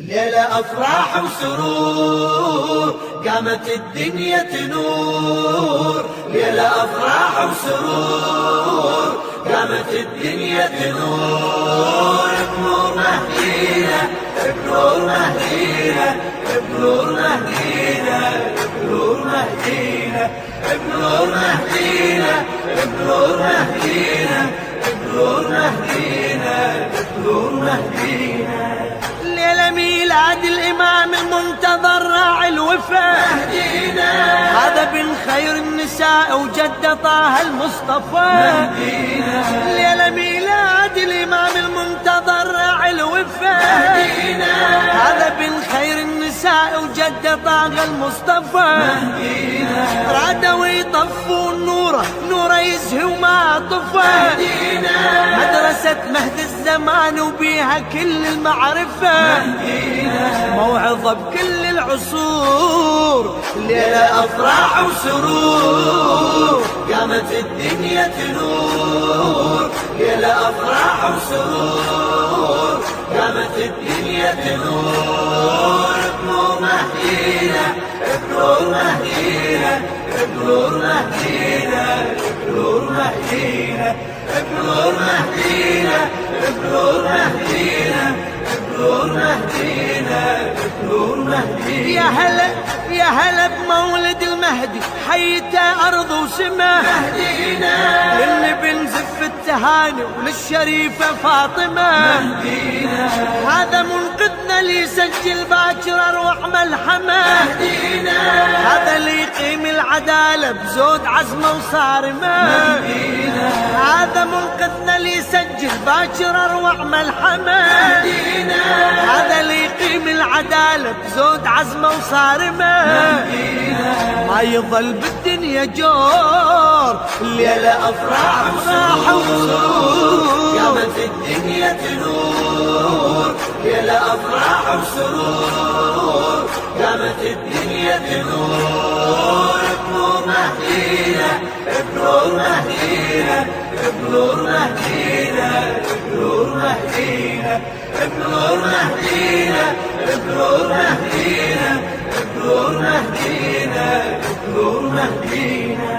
ليلة أفراح وسرور قامت الدنيا تنور، ليلة أفراح وسرور قامت الدنيا تنور، بنور مهدينا بنور مهدينا بنور مهدينا بنور مهدينا بنور مهدينا بنور مهدينا بنور مهدينا بنور مهدينا. ليلة ميلاد الإمام المنتظر راعي الوفا مهدينا، هذا بن خير النساء وجد طه المصطفى مهدينا. ليلة ميلاد الإمام المنتظر راعي الوفا مهدينا، هذا بن خير النساء وجد طه المصطفى مهدينا. رادوا يطفون نوره نوره يزهي وما طفى مهدينا، مدرسة مهد الزمان وبيها كل المعرفة مهدينا، موعظة بكل العصور. ليلة أفراح وسرور قامت الدنيا تنور، ليلة أفراح وسرور قامت الدنيا تنور، بنور مهدينا بنور مهدينا بنور مهدينا بنور مهدينا بنور مهدينا بنور مهدينا بنور مهدينا بنور مهدينا. يا هلا يا هلا بمولد المهدي، حيته أرض وسما مهدينا، للي بنزف التهاني وللشريفة فاطمة مهدينا، هذا منقذنا اللي يسجل باكر أروع ملحمة مهدينا، هذا اللي يقيم العدالة بزود عزمه وصارمة مهدينا، هذا منقذنا اللي يسجل باكر أروع ملحمة مهدينا، هذا اللي يقيم العدالة بزود عزمه وصارمه مهدينا، ما يظل بالدنيا جور. الليلة أفراح وسرور قامت الدنيا تنور، ليلة أفراح وسرور قامت الدنيا تنور، بنور مهدينا بنور مهدينا بنور مهدينا بنور مهدينا بنور مهدينا بنور مهدينا بنور مهدينا بنور مهدينا.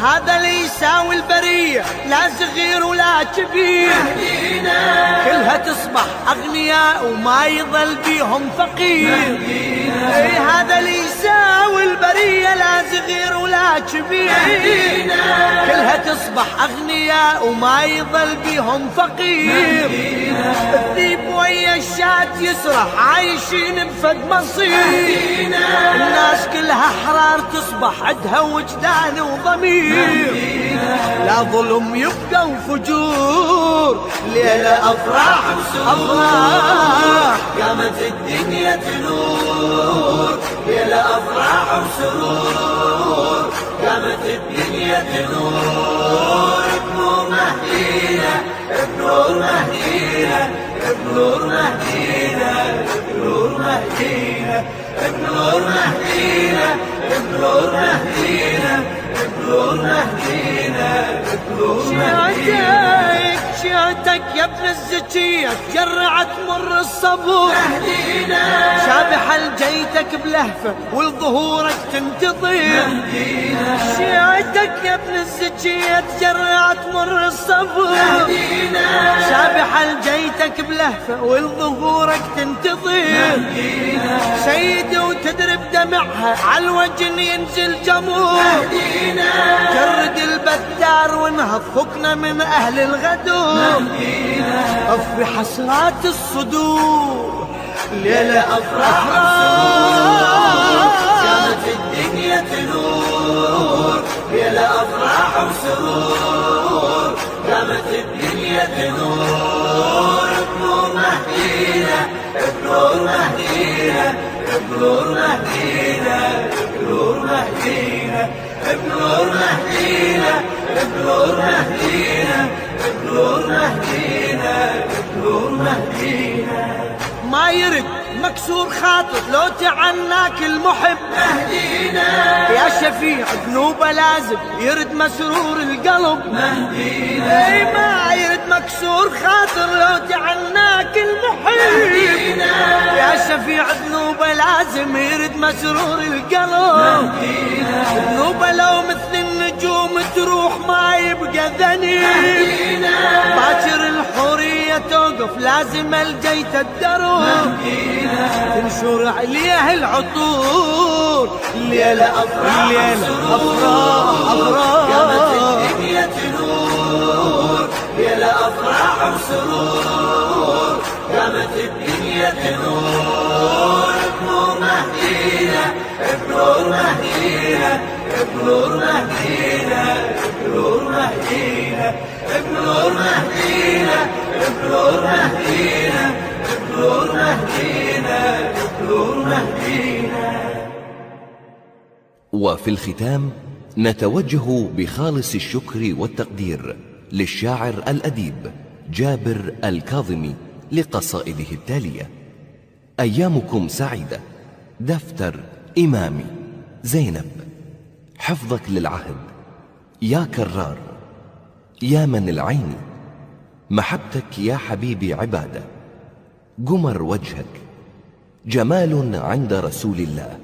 هذا اللي يساوي البرية لا صغير ولا كبير مهدينا، كلها تصبح أغنياء وما يظل بيهم فقير مهدينا، اي هذا اللي يساوي البرية لا صغير ولا كبير مهدينا، كلها تصبح أغنياء وما يظل بيهم فقير مهدينا، الذيب ويا الشات يسرح عايشين بفد مصير مهدينا، الناس كلها أحرار تصبح عدها وجدان وضمير مهدينا، لا ظلم يبقى وفجور. ليلة أفراح وسرور قامت الدنيا تنور، ليلة أفراح وسرور قامت الدنيا تنور، بنور مهدينا بنور مهدينا بنور مهدينا بنور مهدينا بنور مهدينا بنور مهدينا بنور مهدينا بنور مهدينا. شيعتك يا ابن الزكية جرعت مر الصبور مهدينا، شابح الجيتك بلهفة والظهورك تنتظر مهدينا، شيعتك يا ابن الزكية جرعت مر الصبور مهدينا، شابح الجيتك بلهفة والظهورك تنتظر مهدينا، سيدي وتدرب دمعها على الوجن ينزل جمور مهدينا، جرد البدار ونهض فكنا من أهل الغدور مهدينا، أفي حسرات الصدور. ليلة أفراح وسرور قامت الدنيا تنور، ليلة أفراح وسرور قامت الدنيا تنور، بنور مهدينا بنور مهدينا بنور مهدينا بنور مهدينا بنور مهدينا بنور مهدينا بنور مهدينا بنور مهدينا. ما يرد مكسور خاطر لو تعناك المحب مهدينا، يا شفيع ذنوبه لازم يرد مسرور القلب مهدينا، اي ما يرد مكسور خاطر لو تعناك المحب مهدينا، يا شفيع ذنوبه لازم يرد مسرور القلب. ذنوبه لو مثل النجوم تروح ما يبقى ذنب. باكر الحورية توقف لازم الجيت الدرب. تنشر عليه العطور الليلة أفراح أفراح قامت الدنيا تنور. ليلة أفراح وسرور قامت الدنيا تنور. بنور مهدينا بنور مهدينا بنور مهدينا بنور مهدينا بنور مهدينا بنور مهدينا بنور مهدينا بنور مهدينا. وفي الختام نتوجه بخالص الشكر والتقدير للشاعر الأديب جابر الكاظمي لقصائده التالية: أيامكم سعيدة. دفتر إمامي. زينب. حفظك للعهد. يا كرار. يا من العين. محبتك يا حبيبي عبادة. قمر وجهك. جمال عند رسول الله.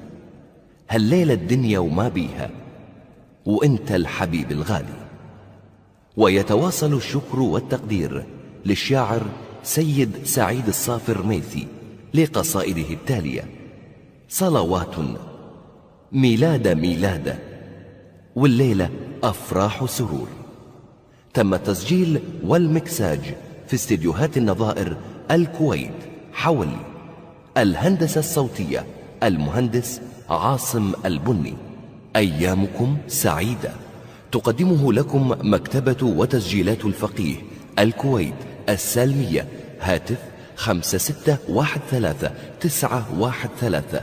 هالليلة الدنيا وما بيها وانت الحبيب الغالي. ويتواصل الشكر والتقدير للشاعر سيد سعيد الصافر ميثي لقصائده التالية: صلوات. ميلاد ميلاد. والليلة أفراح سرور. تم التسجيل والمكساج في استديوهات النظائر الكويت حولي. الهندسة الصوتية المهندس عاصم البني. أيامكم سعيدة. تقدمه لكم مكتبة وتسجيلات الفقيه الكويت السالمية. هاتف 5613-913.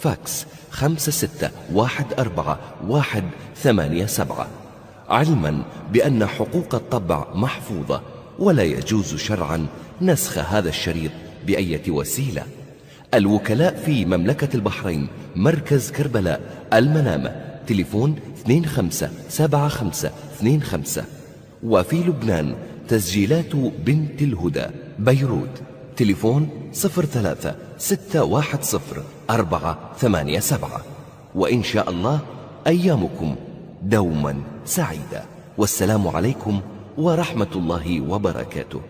فاكس 5614-187. علما بأن حقوق الطبع محفوظة ولا يجوز شرعا نسخ هذا الشريط بأية وسيلة. الوكلاء في مملكة البحرين مركز كربلاء المنامة. تليفون 257525. وفي لبنان تسجيلات بنت الهدى بيروت. تليفون 03-610-487. وإن شاء الله أيامكم دوما سعيدة. والسلام عليكم ورحمة الله وبركاته.